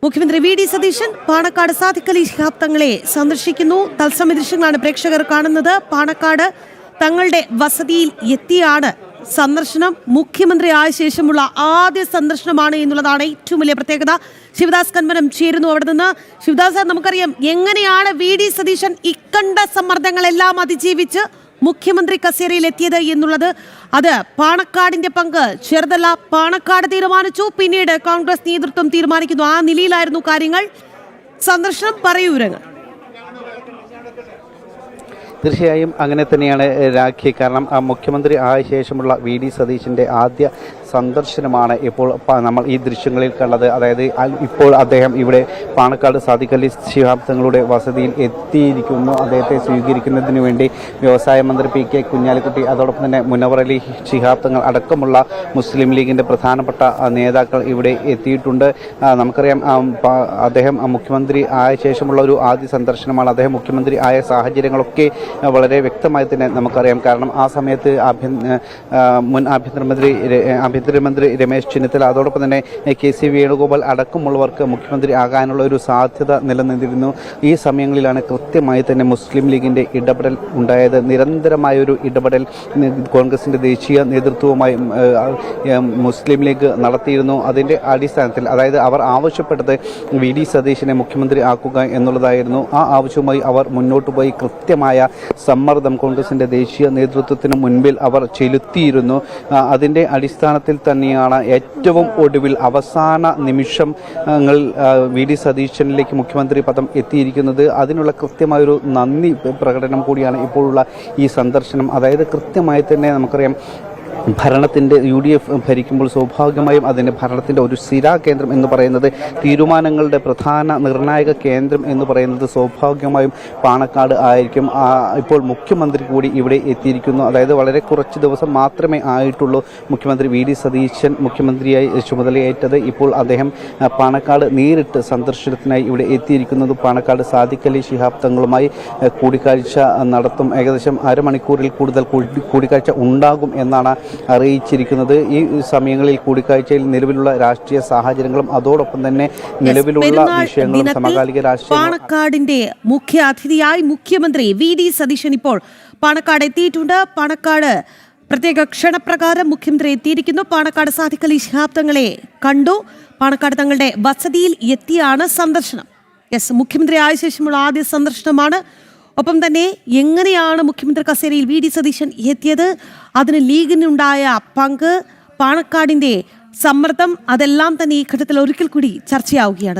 മുഖ്യമന്ത്രി V D Satheesan Panakkad Sadiq Ali Shihab തങ്ങളെ സന്ദർശിക്കുന്നു. തത്സമയ ദൃശ്യങ്ങളാണ് പ്രേക്ഷകർ കാണുന്നത്. പാണക്കാട് തങ്ങളുടെ വസതിയിൽ എത്തിയാണ് സന്ദർശനം. മുഖ്യമന്ത്രി ആയ ശേഷമുള്ള ആദ്യ സന്ദർശനമാണ് എന്നുള്ളതാണ് ഏറ്റവും വലിയ പ്രത്യേകത. ശിവദാസ് കന്മനം ചേരുന്നു അവിടെ നിന്ന്. ശിവദാസ്, നമുക്കറിയാം എങ്ങനെയാണ് വി ഡി സതീശൻ ഇക്കണ്ട സമ്മർദ്ദങ്ങളെല്ലാം അതിജീവിച്ച് മുഖ്യമന്ത്രി കസേരയിൽ എത്തിയത് എന്നുള്ളത്. അത് പാണക്കാടിന്റെ പങ്ക് ചെറുതല്ല. പാണക്കാട് തീരുമാനിച്ചു, പിന്നീട് കോൺഗ്രസ് നേതൃത്വം തീരുമാനിക്കുന്നു. ആ നിലയിലായിരുന്നു കാര്യങ്ങൾ. സന്ദർശനം പറയൂ രംഗം. തീർച്ചയായും അങ്ങനെ തന്നെയാണ് രാഖി. കാരണം മുഖ്യമന്ത്രി ആയ ശേഷമുള്ള വി ഡി സതീശൻ്റെ ആദ്യ സന്ദർശനമാണ് ഇപ്പോൾ നമ്മൾ ഈ ദൃശ്യങ്ങളിൽ കണ്ടത്. അതായത് ഇപ്പോൾ അദ്ദേഹം ഇവിടെ പാണക്കാട് സാദിഖ് അലി ശിഹാബ് തങ്ങളുടെ വസതിയിൽ എത്തിയിരിക്കുന്നു. അദ്ദേഹത്തെ സ്വീകരിക്കുന്നതിന് വേണ്ടി വ്യവസായ മന്ത്രി പി കെ കുഞ്ഞാലിക്കുട്ടി, അതോടൊപ്പം തന്നെ മുനവർ അലി ശിഹാബ് തങ്ങൾ അടക്കമുള്ള മുസ്ലിം ലീഗിൻ്റെ പ്രധാനപ്പെട്ട നേതാക്കൾ ഇവിടെ എത്തിയിട്ടുണ്ട്. നമുക്കറിയാം അദ്ദേഹം മുഖ്യമന്ത്രി ആയ ശേഷമുള്ള ഒരു ആദ്യ സന്ദർശനമാണ്. അദ്ദേഹം മുഖ്യമന്ത്രി ആയ സാഹചര്യങ്ങളൊക്കെ വളരെ വ്യക്തമായി തന്നെ നമുക്കറിയാം. കാരണം ആ സമയത്ത് മുൻ ആഭ്യന്തരമന്ത്രി രമേശ് ചെന്നിത്തല, അതോടൊപ്പം തന്നെ കെ സി വേണുഗോപാൽ അടക്കമുള്ളവർക്ക് മുഖ്യമന്ത്രി ആകാനുള്ള ഒരു സാധ്യത നിലനിന്നിരുന്നു. ഈ സമയങ്ങളിലാണ് കൃത്യമായി തന്നെ മുസ്ലിം ലീഗിൻ്റെ ഇടപെടൽ ഉണ്ടായത്. നിരന്തരമായൊരു ഇടപെടൽ കോൺഗ്രസിൻ്റെ ദേശീയ നേതൃത്വവുമായി മുസ്ലിം ലീഗ് നടത്തിയിരുന്നു. അതിൻ്റെ അടിസ്ഥാനത്തിൽ, അതായത് അവർ ആവശ്യപ്പെട്ടത് വി ഡി സതീശനെ മുഖ്യമന്ത്രി ആക്കുക എന്നുള്ളതായിരുന്നു. ആ ആവശ്യവുമായി അവർ മുന്നോട്ട് പോയി കൃത്യമായ സമ്മർദ്ദം കോൺഗ്രസിൻ്റെ ദേശീയ നേതൃത്വത്തിന് മുൻപിൽ അവർ ചെലുത്തിയിരുന്നു. അതിൻ്റെ അടിസ്ഥാനത്തിൽ തന്നെയാണ് ഏറ്റവും ഒടുവിൽ അവസാന നിമിഷങ്ങൾ വി ഡി സതീശനിലേക്ക് മുഖ്യമന്ത്രി പദം എത്തിയിരിക്കുന്നത്. അതിനുള്ള കൃത്യമായൊരു നന്ദി പ്രകടനം കൂടിയാണ് ഇപ്പോഴുള്ള ഈ സന്ദർശനം. അതായത് കൃത്യമായി തന്നെ നമുക്കറിയാം, ഭരണത്തിൻ്റെ UDF ഭരിക്കുമ്പോൾ സ്വാഭാവികമായും അതിൻ്റെ ഭരണത്തിൻ്റെ ഒരു സ്ഥിരാ കേന്ദ്രം എന്ന് പറയുന്നത്, തീരുമാനങ്ങളുടെ പ്രധാന നിർണായക കേന്ദ്രം എന്ന് പറയുന്നത് സ്വാഭാവികമായും പാണക്കാട് ആയിരിക്കും. ഇപ്പോൾ മുഖ്യമന്ത്രി കൂടി ഇവിടെ എത്തിയിരിക്കുന്നു. അതായത് വളരെ കുറച്ച് ദിവസം മാത്രമേ ആയിട്ടുള്ളൂ മുഖ്യമന്ത്രി വി ഡി സതീശൻ മുഖ്യമന്ത്രിയായി ചുമതലയേറ്റത്. ഇപ്പോൾ അദ്ദേഹം പാണക്കാട് നേരിട്ട് സന്ദർശനത്തിനായി ഇവിടെ എത്തിയിരിക്കുന്നത്. പാണക്കാട് സാദിഖ് അലി ശിഹാബ് തങ്ങളുമായി കൂടിക്കാഴ്ച നടത്തും. ഏകദേശം അരമണിക്കൂറിൽ കൂടുതൽ കൂടിക്കാഴ്ച ഉണ്ടാകും എന്നാണ് അറിയിച്ചിരിക്കുന്നത്. ഈ സമയങ്ങളിൽ കൂടിക്കാഴ്ചയിൽ നിലവിലുള്ള രാഷ്ട്രീയ സാഹചര്യങ്ങളും അതോടൊപ്പം തന്നെ നിലവിലുള്ള വിഷയങ്ങളും സമകാലിക രാഷ്ട്രീയ പാണക്കാടിന്റെ മുഖ്യ അതിഥിയായി മുഖ്യമന്ത്രി വി ഡി സതീശൻ ഇപ്പോൾ പാണക്കാട് എത്തിയിട്ടുണ്ട്. പാണക്കാട് പ്രത്യേക ക്ഷണപ്രകാരം മുഖ്യമന്ത്രി എത്തിയിരിക്കുന്നു. പാണക്കാട് സാദിഖ് അലി ശിഹാബ് തങ്ങളെ കണ്ടു. പാണക്കാട് തങ്ങളുടെ വസതിയിൽ എത്തിയാണ് സന്ദർശനം. മുഖ്യമന്ത്രി ആയ ശേഷമുള്ള ആദ്യ സന്ദർശനമാണ്. ഒപ്പം തന്നെ എങ്ങനെയാണ് മുഖ്യമന്ത്രി കസേരയിൽ വി ഡി സതീശൻ എത്തിയത്, അതിന് ലീഗിനുണ്ടായ പങ്ക്, പാണക്കാടിന്റെ സമ്മർദ്ദം, അതെല്ലാം തന്നെ ഈ ഘട്ടത്തിൽ ഒരിക്കൽ കൂടി ചർച്ചയാവുകയാണ്.